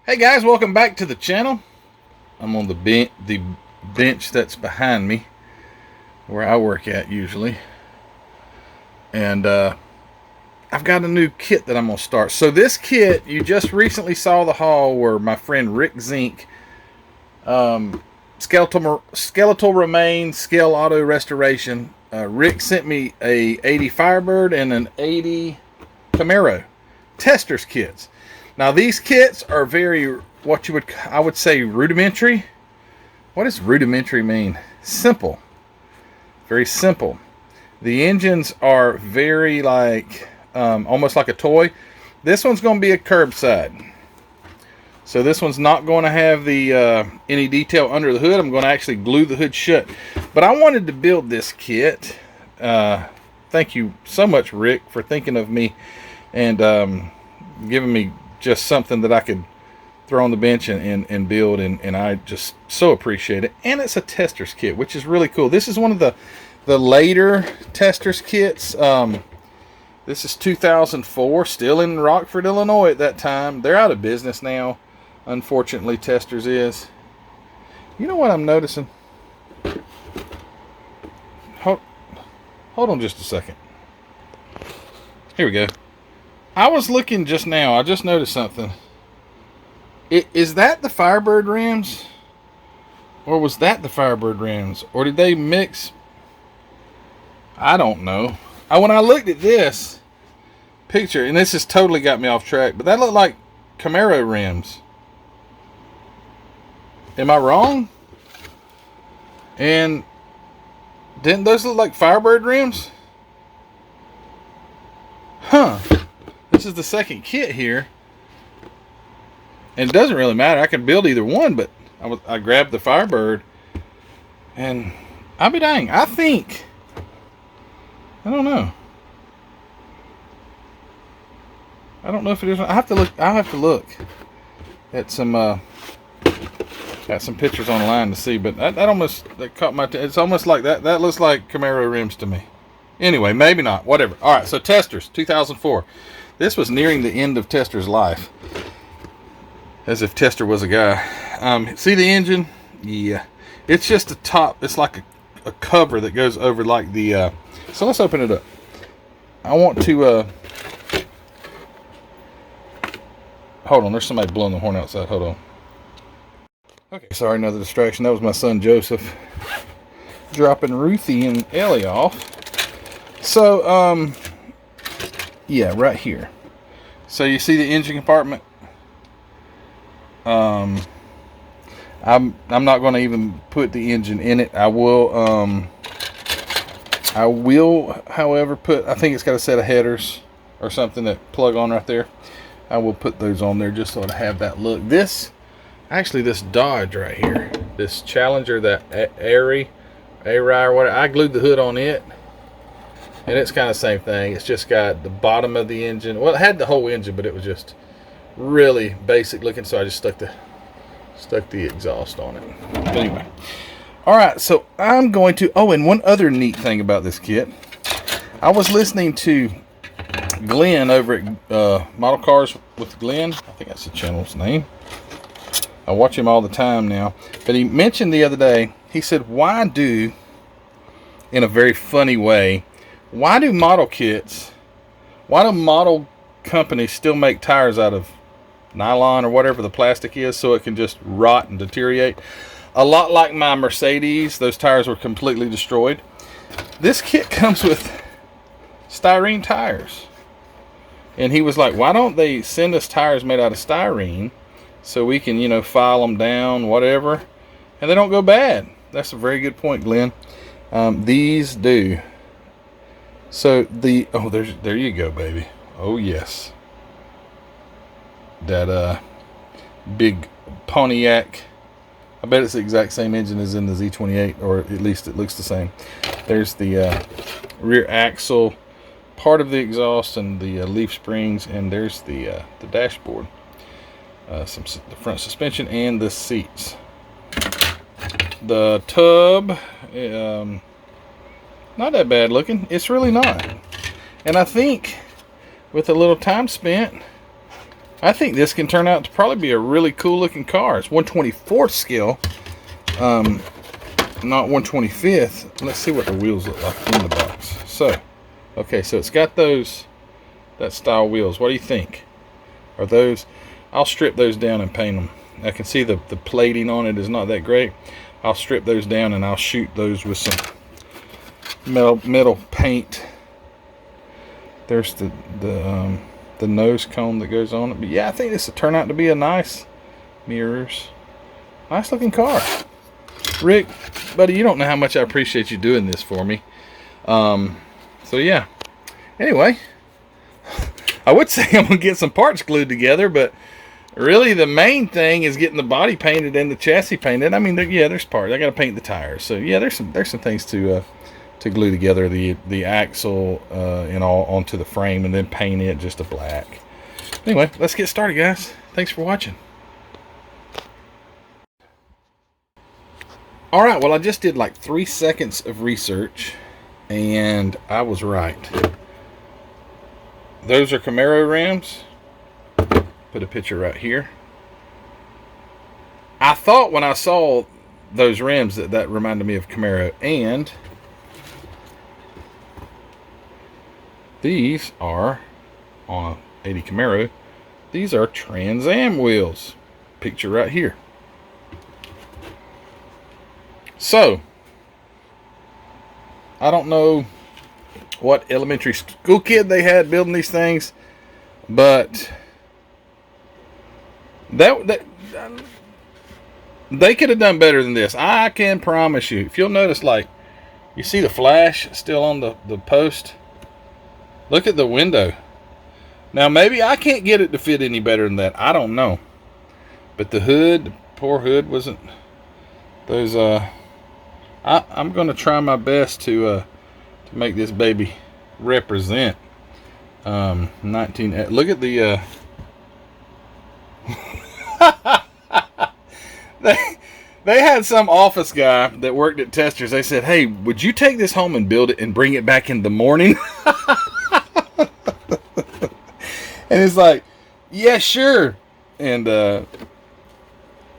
Hey guys, welcome back to the channel. I'm on the bench that's behind me, where I work at usually, and I've got a new kit that I'm gonna start. So this kit, you just recently saw the haul where my friend Rick Zink, skeletal remains, scale auto restoration. Rick sent me a 80 Firebird and an 80 Camaro Testors kits. Now these kits are very, I would say rudimentary. What does rudimentary mean? Simple. Very simple. The engines are very like, almost like a toy. This one's going to be a curbside. So this one's not going to have the any detail under the hood. I'm going to actually glue the hood shut. But I wanted to build this kit. Thank you so much, Rick, for thinking of me and giving me just something that I could throw on the bench and build, and I just so appreciate it. And it's a Testors kit, which is really cool. This is one of the later Testors kits. This is 2004, still in Rockford, Illinois at that time. They're out of business now, unfortunately. Testors is. You know what I'm noticing? Hold on just a second. Here we go. I was looking just now. I just noticed something. Is that the Firebird rims? Or was that the Firebird rims? Or did they mix? I don't know. When I looked at this picture, and this has totally got me off track, but that looked like Camaro rims. Am I wrong? And didn't those look like Firebird rims? Huh. This is the second kit here, and it doesn't really matter. I can build either one, but I grabbed the Firebird, and I'll be dang. I don't know. I don't know if it is. I'll have to look at some pictures online to see. But that almost caught my. It's almost like that. That looks like Camaro rims to me. Anyway, maybe not. Whatever. All right. So Testors, 2004. This was nearing the end of Testors' life. As if Tester was a guy. See the engine? Yeah. It's just a top. It's like a cover that goes over like the... So let's open it up. I want to... Hold on. There's somebody blowing the horn outside. Hold on. Okay. Sorry, another distraction. That was my son Joseph. Dropping Ruthie and Ellie off. So, yeah, right here. So you see the engine compartment? I'm not going to even put the engine in it. I will, however, put, I think it's got a set of headers or something that plug on right there. I will put those on there just so to have that look. This Dodge right here, this Challenger, that Airy or whatever, I glued the hood on it. And it's kind of the same thing. It's just got the bottom of the engine. Well, it had the whole engine, but it was just really basic looking. So I just stuck the exhaust on it. But anyway. All right. So I'm going to... Oh, and one other neat thing about this kit. I was listening to Glenn over at Model Cars with Glenn. I think that's the channel's name. I watch him all the time now. But he mentioned the other day, he said, in a very funny way, why do model companies still make tires out of nylon or whatever the plastic is so it can just rot and deteriorate? A lot like my Mercedes, those tires were completely destroyed. This kit comes with styrene tires. And he was like, why don't they send us tires made out of styrene so we can, file them down, whatever, and they don't go bad. That's a very good point, Glenn. These do. So there you go, baby. Oh yes. That big Pontiac I bet it's the exact same engine as in the Z28, or at least it looks the same. There's the rear axle, part of the exhaust, and the leaf springs, and there's the dashboard, the front suspension, and the seats. The tub, not that bad looking. It's really not. And I think with a little time spent, I think this can turn out to probably be a really cool looking car. It's 1/24th scale, not 1/25th. Let's see what the wheels look like in the box. So, okay, so it's got that style wheels. What do you think? Are those? I'll strip those down and paint them. I can see the plating on it is not that great. I'll strip those down and I'll shoot those with some metal paint. There's the nose cone that goes on it. But yeah, I think this will turn out to be a nice mirrors. Nice looking car. Rick, buddy, you don't know how much I appreciate you doing this for me. So yeah. Anyway, I would say I'm gonna get some parts glued together, but really the main thing is getting the body painted and the chassis painted. I mean, yeah, there's parts. I gotta paint the tires. So yeah, there's some things to glue together the axle and all onto the frame, and then paint it just a black. Anyway, let's get started, guys. Thanks for watching. All right, well, I just did like 3 seconds of research, and I was right. Those are Camaro rims. Put a picture right here. I thought when I saw those rims that reminded me of Camaro, and these are on a 80 Camaro. These are Trans Am wheels. Picture right here. So, I don't know what elementary school kid they had building these things, but they could have done better than this. I can promise you. If you'll notice, like, you see the flash still on the post. Look at the window. Now, maybe I can't get it to fit any better than that. I don't know. But the hood, the poor hood wasn't... Those, I'm going to try my best to make this baby represent 19... Look at the... They had some office guy that worked at Testors. They said, hey, would you take this home and build it and bring it back in the morning? And it's like, yeah, sure. And it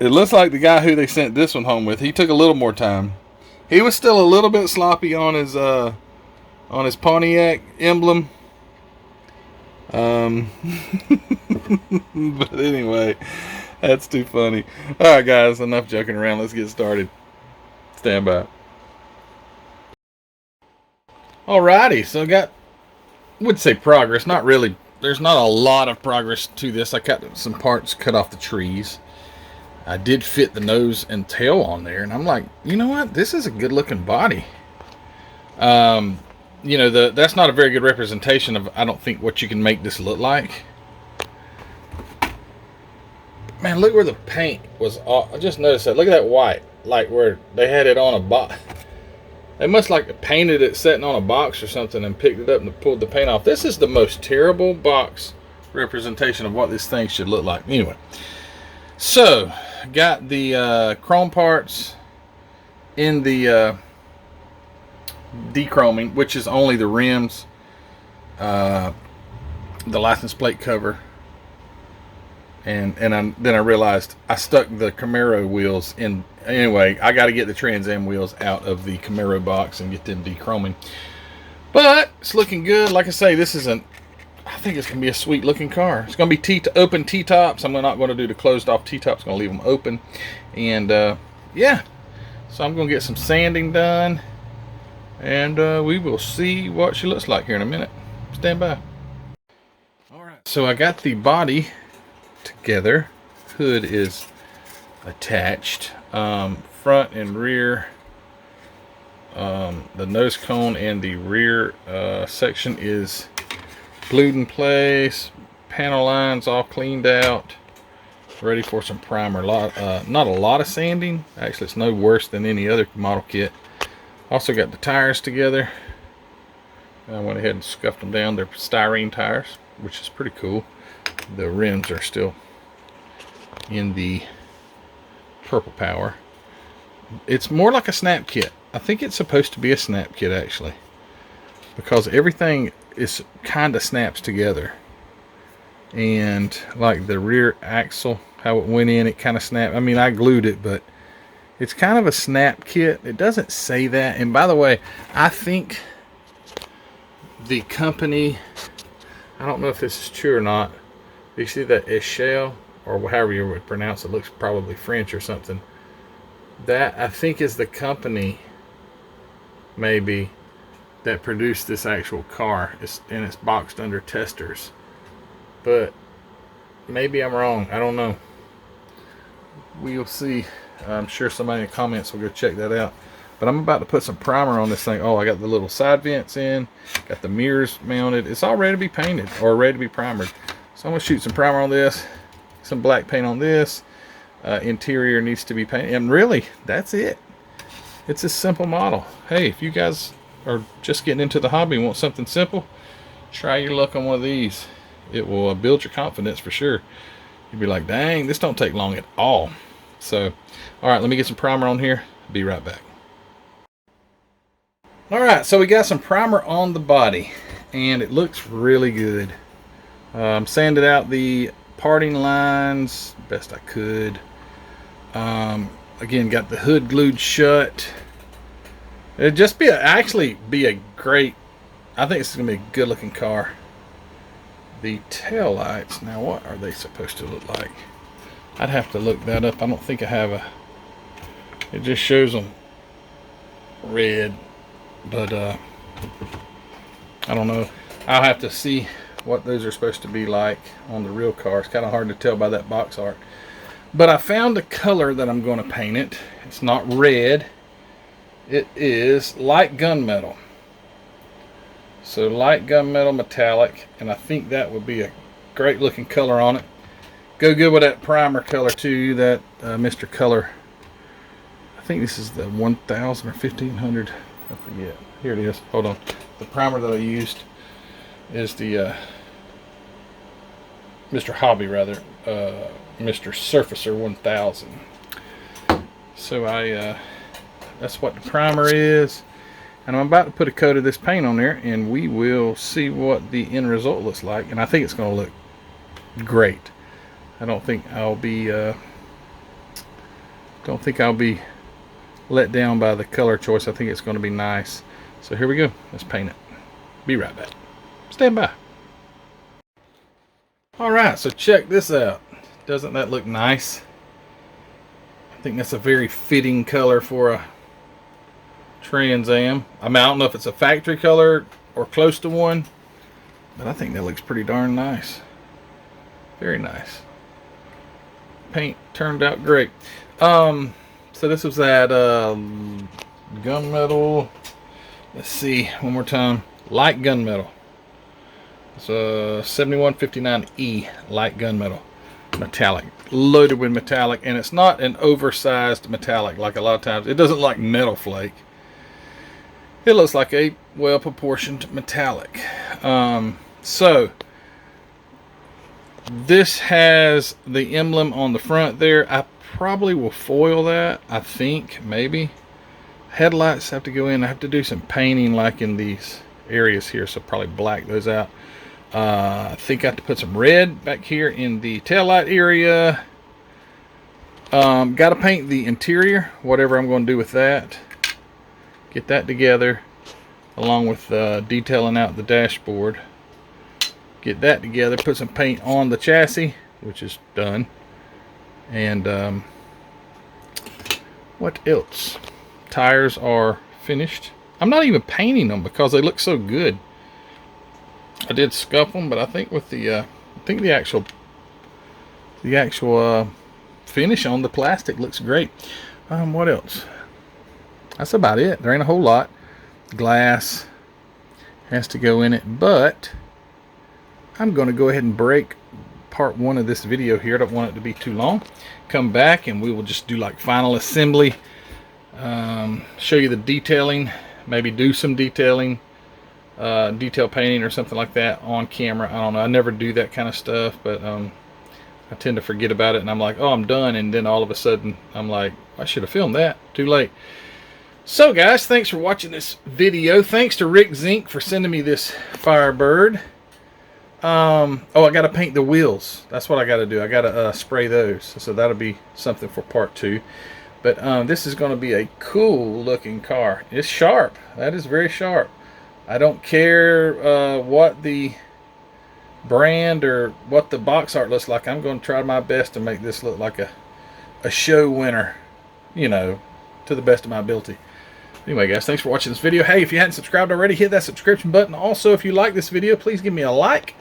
looks like the guy who they sent this one home with, he took a little more time. He was still a little bit sloppy on his Pontiac emblem. But anyway, that's too funny. Alright, guys, enough joking around. Let's get started. Stand by. Alrighty, so I would say progress. Not really. There's not a lot of progress to this. I got some parts cut off the trees. I did fit the nose and tail on there, and I'm like, you know what? This is a good looking body. You know, that's not a very good representation of, I don't think, what you can make this look like. Man, look where the paint was off. I just noticed that. Look at that white. Like where they had it on a box. They must like painted it sitting on a box or something and picked it up and pulled the paint off. This is the most terrible box representation of what this thing should look like. Anyway. So, got the chrome parts in the dechroming, which is only the rims, the license plate cover, and then I realized I stuck the Camaro wheels in. Anyway, I got to get the Trans Am wheels out of the Camaro box and get them dechroming. But it's looking good. Like I say, this isn't. I think it's gonna be a sweet looking car. It's gonna be open T-tops. I'm not going to do the closed off T-tops. Going to leave them open, and yeah. So I'm going to get some sanding done, and we will see what she looks like here in a minute. Stand by. All right. So I got the body together. Hood is attached. Front and rear. The nose cone and the rear section is glued in place. Panel lines all cleaned out. ready for some primer. Not a lot of sanding. Actually, it's no worse than any other model kit. Also got the tires together. I went ahead and scuffed them down. They're styrene tires, which is pretty cool. The rims are still in the purple power. It's more like a snap kit. I think it's supposed to be a snap kit, actually, because everything is kind of snaps together. And like the rear axle, how it went in, it kind of snapped. I mean, I glued it, but it's kind of a snap kit. It doesn't say that. And by the way, I think the company, I don't know if this is true or not. You see that Echelle, or however you would pronounce it, looks probably French or something. That, I think, is the company, maybe, that produced this actual car. And it's boxed under Testors. But maybe I'm wrong. I don't know. We'll see. I'm sure somebody in the comments will go check that out. But I'm about to put some primer on this thing. Oh, I got the little side vents in. Got the mirrors mounted. It's all ready to be painted or ready to be primered. So I'm going to shoot some primer on this. Some black paint on this. Interior needs to be painted. And really, that's it. It's a simple model. Hey, if you guys are just getting into the hobby and want something simple, try your luck on one of these. It will build your confidence for sure. You'll be like, dang, this don't take long at all. So, all right, let me get some primer on here. Be right back. All right, so we got some primer on the body, and it looks really good. Sanded out the parting lines best I could. Again, got the hood glued shut. It'd just actually be a great, I think it's gonna be a good looking car. The tail lights, now what are they supposed to look like? I'd have to look that up. I don't think I have it just shows them red, but I don't know. I'll have to see what those are supposed to be like on the real car. It's kind of hard to tell by that box art. But I found a color that I'm going to paint it. It's not red. It is light gunmetal. So light gunmetal metallic, and I think that would be a great looking color on it. Go good with that primer color too, that Mr. Color. I think this is the 1000 or 1500. I forget. Here it is. Hold on. The primer that I used is the Mr. Hobby, rather, Mr. Surfacer 1000. So that's what the primer is. And I'm about to put a coat of this paint on there, and we will see what the end result looks like. And I think it's going to look great. I don't think I'll be let down by the color choice. I think it's going to be nice. So here we go. Let's paint it. Be right back. Stand by. All right, so check this out. Doesn't that look nice? I think that's a very fitting color for a Trans Am. I mean, I don't know if it's a factory color or close to one, but I think that looks pretty darn nice. Very nice. Paint turned out great. So this was that gunmetal. Let's see one more time. Light gunmetal. It's a 7159E light gunmetal, metallic, loaded with metallic, and it's not an oversized metallic like a lot of times. It doesn't look like metal flake. It looks like a well-proportioned metallic. So this has the emblem on the front there. I probably will foil that. I think maybe headlights have to go in. I have to do some painting like in these areas here, so probably black those out. I think I have to put some red back here in the taillight area. Got to paint the interior, whatever I'm going to do with that. Get that together, along with detailing out the dashboard. Get that together, put some paint on the chassis, which is done. And what else? Tires are finished. I'm not even painting them because they look so good. I did scuff them, but I think with the the actual finish on the plastic looks great. What else? That's about it. There ain't a whole lot. Glass has to go in it, but I'm going to go ahead and break part 1 of this video here. I don't want it to be too long. Come back and we will just do like final assembly, show you the detailing, maybe do some detailing, detail painting or something like that on camera. I don't know, I never do that kind of stuff, but I tend to forget about it, and I'm like, oh, I'm done, and then all of a sudden I'm like, I should have filmed that. Too late. So guys, thanks for watching this video. Thanks to Rick Zink for sending me this Firebird. Oh, I got to paint the wheels. That's what I got to do. I got to spray those. So that'll be something for part 2. But this is going to be a cool looking car. It's sharp. That is very sharp. I don't care what the brand or what the box art looks like. I'm going to try my best to make this look like a show winner, you know, to the best of my ability. Anyway guys, thanks for watching this video. Hey, if you hadn't subscribed already, hit that subscription button. Also, if you like this video, please give me a like.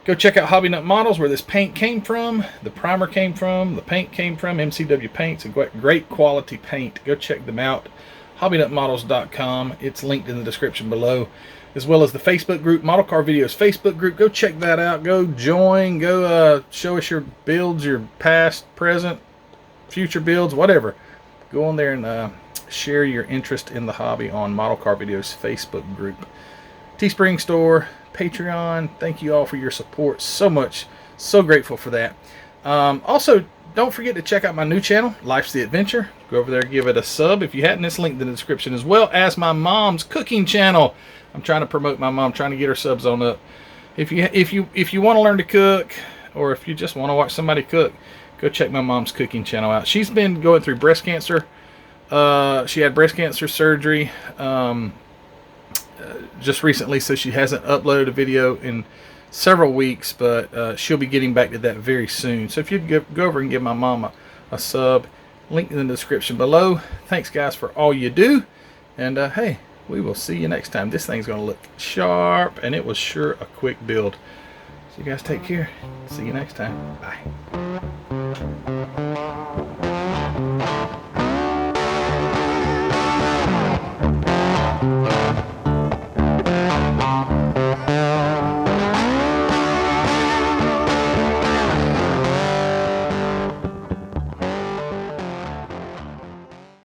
Go check out Hobby Nut Models, where this paint came from, the primer came from, the paint came from. MCW Paint's a great quality paint. Go check them out. HobbyNutModels.com. It's linked in the description below, as well as the Facebook group, Model Car Videos Facebook group. Go check that out. Go join. Go show us your builds, your past, present, future builds, whatever. Go on there and share your interest in the hobby on Model Car Videos Facebook group. Teespring store, Patreon. Thank you all for your support so much. So grateful for that. Also, don't forget to check out my new channel, Life's the Adventure. Go over there, give it a sub if you hadn't. It's linked in the description, as well as my mom's cooking channel. I'm trying to promote my mom, trying to get her subs on up. If you want to learn to cook, or if you just want to watch somebody cook, go check my mom's cooking channel out. She's been going through breast cancer. She had breast cancer surgery just recently, so she hasn't uploaded a video in several weeks, but she'll be getting back to that very soon. So if you'd go over and give my mom a sub, link in the description below. Thanks guys for all you do, and hey, we will see you next time. This thing's gonna look sharp, and it was sure a quick build. So you guys take care. See you next time. Bye.